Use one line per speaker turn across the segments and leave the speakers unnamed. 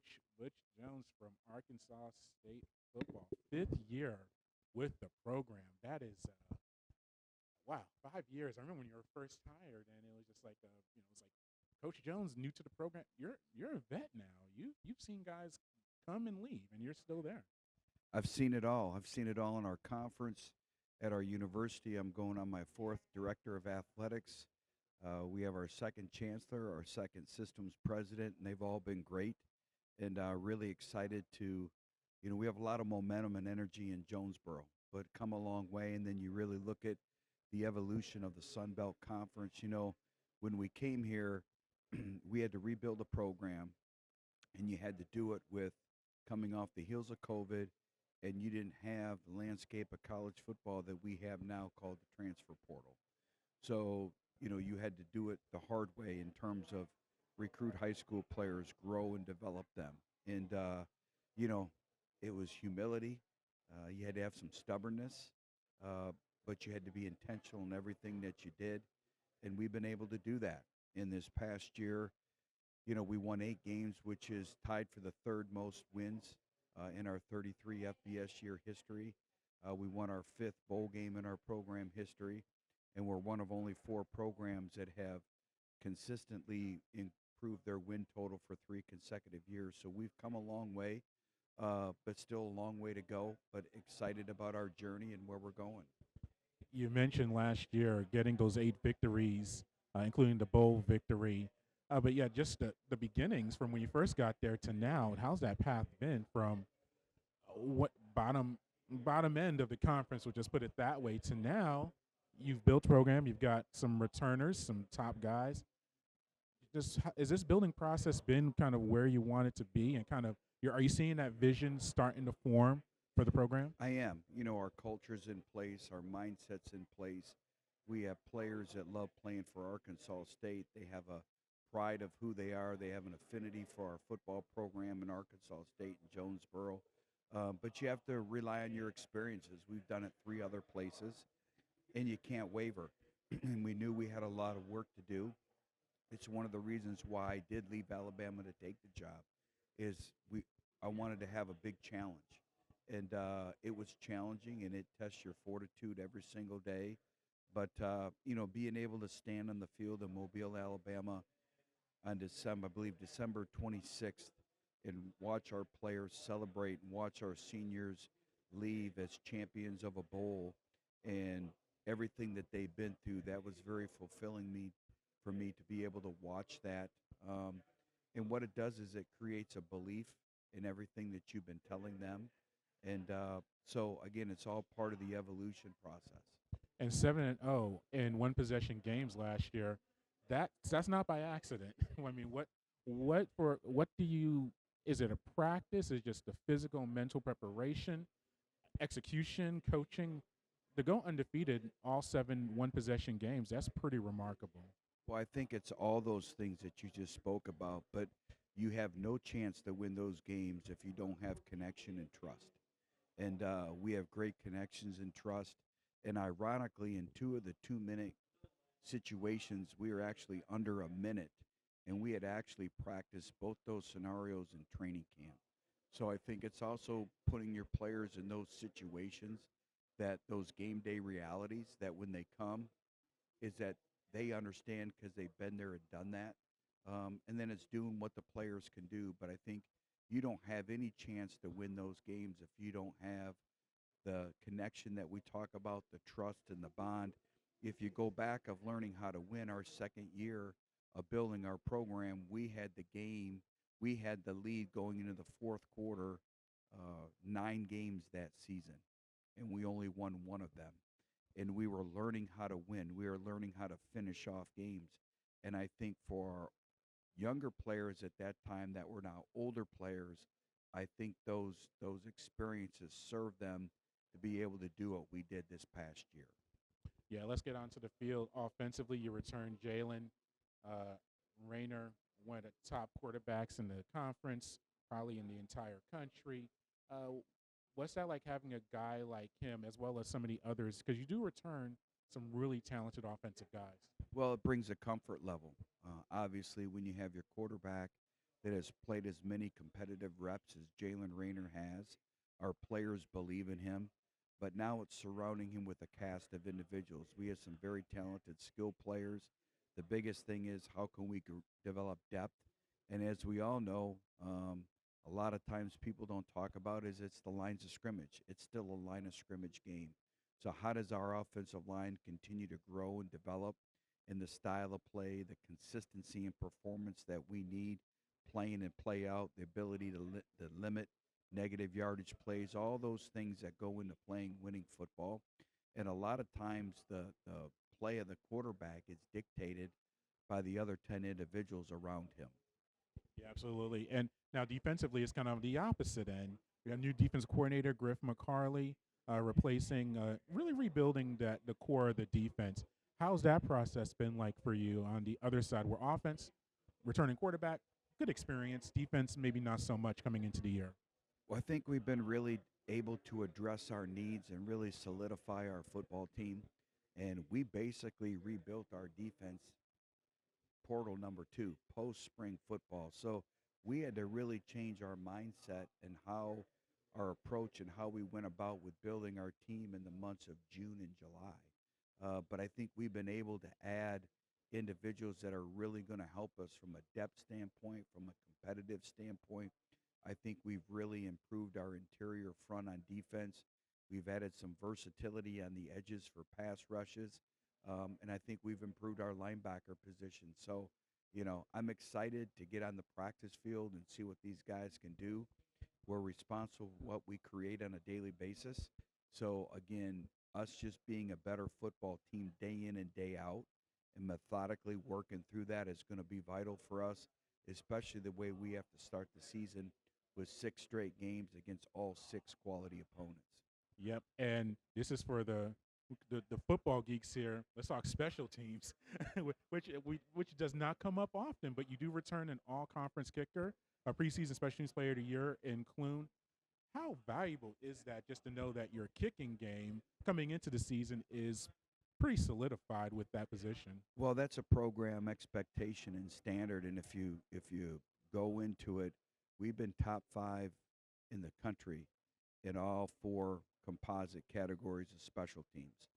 Coach Butch Jones from Arkansas State football, 5th year with the program. That is wow, 5 years. I remember when you were first hired, and it was just like it's like Coach Jones, new to the program. You're a vet now. You've seen guys come and leave, and you're still there.
I've seen it all. I've seen it all in our conference at our university. I'm going on my fourth director of athletics. We have our second chancellor, our second systems president, and they've all been great. And really excited to, we have a lot of momentum and energy in Jonesboro, but come a long way. And then you really look at the evolution of the Sun Belt Conference. When we came here, we had to rebuild the program, and you had to do it with coming off the heels of COVID, and you didn't have the landscape of college football that we have now called the transfer portal. So, you had to do it the hard way in terms of recruit high school players, grow and develop them. And, you know, it was humility. You had to have some stubbornness, but you had to be intentional in everything that you did. And we've been able to do that. In this past year, we won 8 games, which is tied for the third most wins in our 33 FBS year history. We won our 5th bowl game in our program history, and we're one of only 4 programs that have consistently improved their win total for 3 consecutive years. So we've come a long way, but still a long way to go, but excited about our journey and where we're going.
You mentioned last year getting those 8 victories, including the bowl victory. But yeah, just the beginnings from when you first got there to now. How's that path been from what bottom end of the conference, we'll just put it that way, to now? You've built a program. You've got some returners, some top guys. Just is this building process been kind of where you want it to be, and kind of are you seeing that vision starting to form for the program?
I am. Our culture's in place, our mindset's in place. We have players that love playing for Arkansas State. They have a pride of who they are. They have an affinity for our football program in Arkansas State and Jonesboro. But you have to rely on your experiences. We've done it 3 other places, and you can't waver. And we knew we had a lot of work to do. It's one of the reasons why I did leave Alabama to take the job. Is I wanted to have a big challenge, and it was challenging, and it tests your fortitude every single day. But being able to stand on the field in Mobile, Alabama, on December, I believe December 26th, and watch our players celebrate and watch our seniors leave as champions of a bowl, and everything that they've been through, that was very fulfilling for me to be able to watch that. And what it does is it creates a belief in everything that you've been telling them. And so, again, it's all part of the evolution process.
And 7-0 in one possession games last year. That's not by accident. I mean, what do you? Is it a practice? Is it just the physical, mental preparation, execution, coaching? To go undefeated all 7 one possession games, that's pretty remarkable.
Well, I think it's all those things that you just spoke about, but you have no chance to win those games if you don't have connection and trust. And we have great connections and trust. And ironically, in 2 of the 2-minute situations, we were actually under a minute, and we had actually practiced both those scenarios in training camp. So I think it's also putting your players in those situations, that those game day realities, that when they come, is that they understand because they've been there and done that. And then it's doing what the players can do. But I think you don't have any chance to win those games if you don't have the connection that we talk about, the trust and the bond. If you go back of learning how to win our second year of building our program, we had the lead going into the fourth quarter, 9 games that season, and we only won 1 of them. And we were learning how to win. We were learning how to finish off games. And I think for our younger players at that time that were now older players, I think those experiences served them to be able to do what we did this past year.
Yeah, let's get onto the field. Offensively, you return Jalen Rayner, one of the top quarterbacks in the conference, probably in the entire country. What's that like, having a guy like him as well as some of the others? Because you do return some really talented offensive guys.
Well, it brings a comfort level. Obviously, when you have your quarterback that has played as many competitive reps as Jalen Rayner has. Our players believe in him, but now it's surrounding him with a cast of individuals. We have some very talented skill players. The biggest thing is how can we develop depth? And as we all know, a lot of times people don't talk about is it's the lines of scrimmage. It's still a line of scrimmage game. So how does our offensive line continue to grow and develop in the style of play, the consistency and performance that we need, playing and play out, the ability to limit negative yardage plays, all those things that go into playing winning football. And a lot of times the play of the quarterback is dictated by the other 10 individuals around him.
Yeah, absolutely. And now defensively, it's kind of the opposite end. We got new defense coordinator Griff McCarley replacing, really rebuilding the core of the defense. How's that process been like for you on the other side? Where offense, returning quarterback, good experience. Defense, maybe not so much coming into the year.
Well, I think we've been really able to address our needs and really solidify our football team. And we basically rebuilt our defense portal number two, post spring football. So we had to really change our mindset and how our approach and how we went about with building our team in the months of June and July. But I think we've been able to add individuals that are really going to help us from a depth standpoint, from a competitive standpoint. I think we've really improved our interior front on defense. We've added some versatility on the edges for pass rushes. And I think we've improved our linebacker position. So, I'm excited to get on the practice field and see what these guys can do. We're responsible for what we create on a daily basis. So, again, us just being a better football team day in and day out and methodically working through that is going to be vital for us, especially the way we have to start the season with 6 straight games against all 6 quality opponents.
Yep. And this is for the football geeks here. Let's talk special teams, which does not come up often, but you do return an all conference kicker, a preseason special teams player of the year in Clune. How valuable is that just to know that your kicking game coming into the season is pretty solidified with that position?
Well, that's a program expectation and standard, and if you go into it, we've been top 5 in the country in all 4 composite categories of special teams.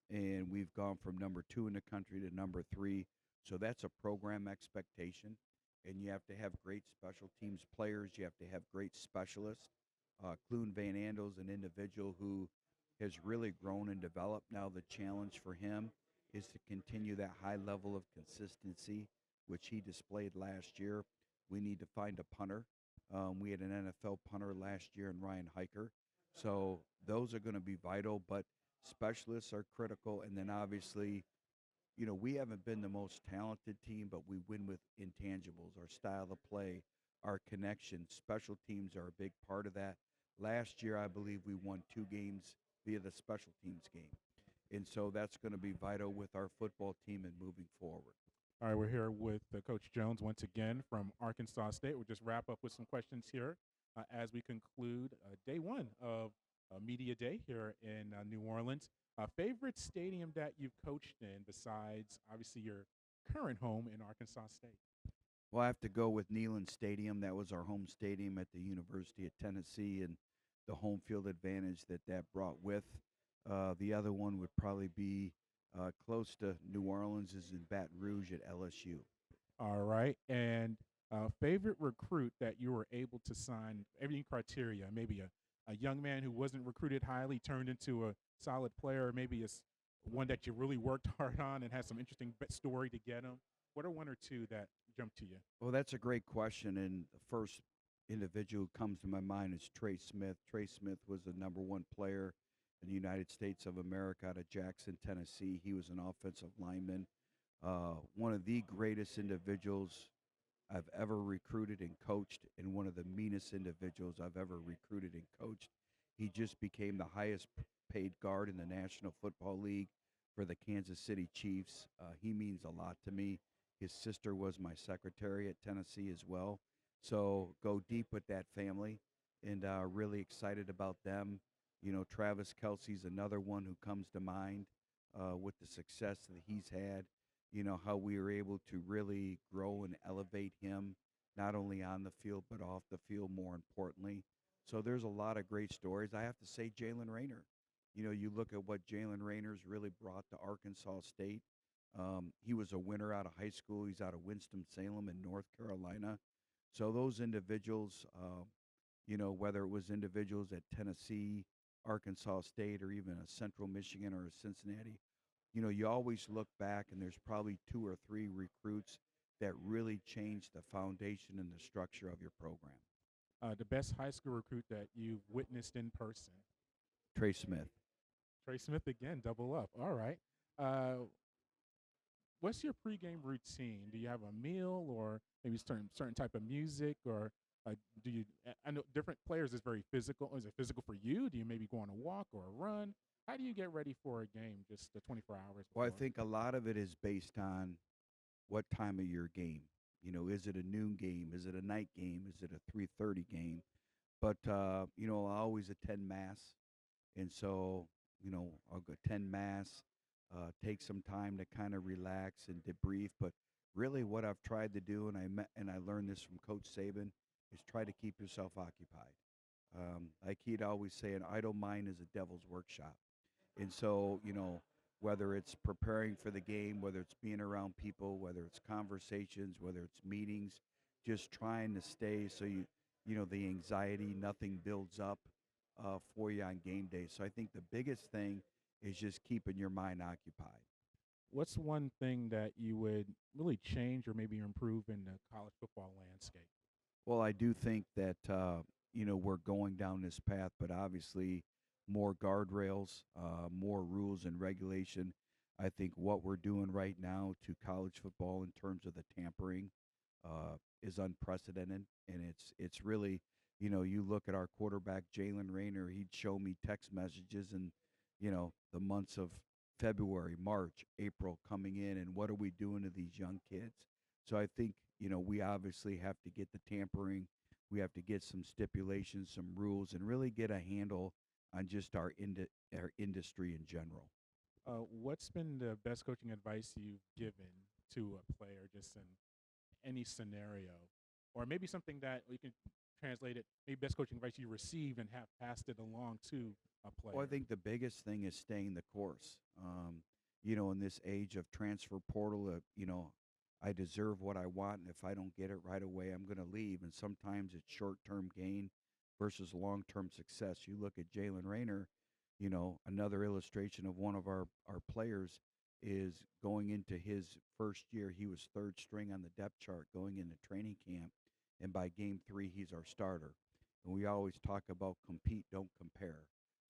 And we've gone from number 2 in the country to number 3. So that's a program expectation. And you have to have great special teams players. You have to have great specialists. Clune Van Andel's an individual who has really grown and developed. Now the challenge for him is to continue that high level of consistency, which he displayed last year. We need to find a punter. We had an NFL punter last year in Ryan Hiker. So those are going to be vital, but specialists are critical. And then obviously, we haven't been the most talented team, but we win with intangibles, our style of play, our connection. Special teams are a big part of that. Last year, I believe we won 2 games via the special teams game. And so that's going to be vital with our football team and moving forward.
All right, we're here with Coach Jones once again from Arkansas State. We'll just wrap up with some questions here as we conclude day one of Media Day here in New Orleans. Favorite stadium that you've coached in besides obviously your current home in Arkansas State?
Well, I have to go with Neyland Stadium. That was our home stadium at the University of Tennessee and the home field advantage that brought with. The other one would probably be close to New Orleans is in Baton Rouge at LSU.
All right. And favorite recruit that you were able to sign, every criteria, maybe a young man who wasn't recruited highly turned into a solid player, or maybe one that you really worked hard on and has some interesting story to get him. What are one or two that jump to you?
Well, that's a great question. And the first individual who comes to my mind is Trey Smith. Trey Smith was the number 1 player in the United States of America out of Jackson, Tennessee. He was an offensive lineman, one of the greatest individuals I've ever recruited and coached, and one of the meanest individuals I've ever recruited and coached. He just became the highest paid guard in the National Football League for the Kansas City Chiefs. He means a lot to me. His sister was my secretary at Tennessee as well. So go deep with that family, and really excited about them. Travis Kelsey's another one who comes to mind with the success that he's had. How we were able to really grow and elevate him not only on the field but off the field, more importantly. So there's a lot of great stories. I have to say, Jalen Rayner. You look at what Jalen Rayner's really brought to Arkansas State. He was a winner out of high school. He's out of Winston-Salem in North Carolina. So those individuals, whether it was individuals at Tennessee, Arkansas State, or even a Central Michigan or a Cincinnati, you always look back and there's probably two or three recruits that really changed the foundation and the structure of your program.
The best high school recruit that you've witnessed in person?
Trey Smith.
Trey Smith again, double up. All right. Uh, what's your pregame routine? Do you have a meal or maybe certain type of music, or do you? I know different players is very physical. Is it physical for you? Do you maybe go on a walk or a run? How do you get ready for a game just the 24 hours
Well, I
before?
think a lot of it is based on what time of your game. Is it a noon game? Is it a night game? Is it a 3:30 game? But I always attend mass, and so I'll go attend mass, take some time to kind of relax and debrief. But really, what I've tried to do, and I learned this from Coach Saban, is try to keep yourself occupied. Like he'd always say, an idle mind is a devil's workshop. And so, whether it's preparing for the game, whether it's being around people, whether it's conversations, whether it's meetings, just trying to stay so the anxiety, nothing builds up for you on game day. So I think the biggest thing is just keeping your mind occupied.
What's one thing that you would really change or maybe improve in the college football landscape?
Well, I do think that we're going down this path, but obviously more guardrails, more rules and regulation. I think what we're doing right now to college football in terms of the tampering is unprecedented, and it's really, you look at our quarterback Jalen Rayner. He'd show me text messages in the months of February, March, April coming in, and what are we doing to these young kids? So I think we obviously have to get the tampering. We have to get some stipulations, some rules, and really get a handle on just our industry in general.
What's been the best coaching advice you've given to a player just in any scenario? Or maybe something that we can translate it, maybe best coaching advice you received and have passed it along to a
Well, I
player.
think the biggest thing is staying the course. In this age of transfer portal, I deserve what I want, and if I don't get it right away, I'm going to leave. And sometimes it's short-term gain versus long-term success. You look at Jalen Rayner, another illustration of one of our players is going into his first year. He was third string on the depth chart going into training camp, and by game three, he's our starter. And we always talk about compete, don't compare.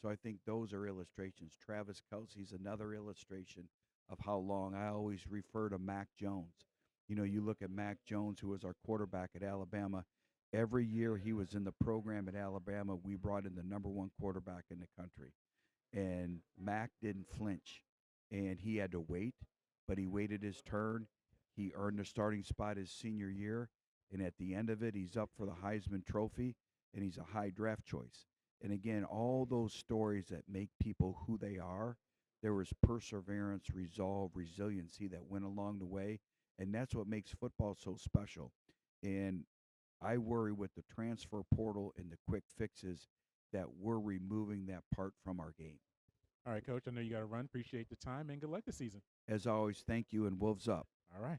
So I think those are illustrations. Travis Kelsey's another illustration of how long. I always refer to Mac Jones. You look at Mac Jones, who was our quarterback at Alabama. Every year he was in the program at Alabama, we brought in the number one quarterback in the country. And Mac didn't flinch, and he had to wait, but he waited his turn. He earned a starting spot his senior year, and at the end of it, he's up for the Heisman Trophy, and he's a high draft choice. And again, all those stories that make people who they are, there was perseverance, resolve, resiliency that went along the way, and that's what makes football so special. And I worry with the transfer portal and the quick fixes that we're removing that part from our game.
All right, coach, I know you got to run. Appreciate the time and good luck this season.
As always, thank you and Wolves up.
All right.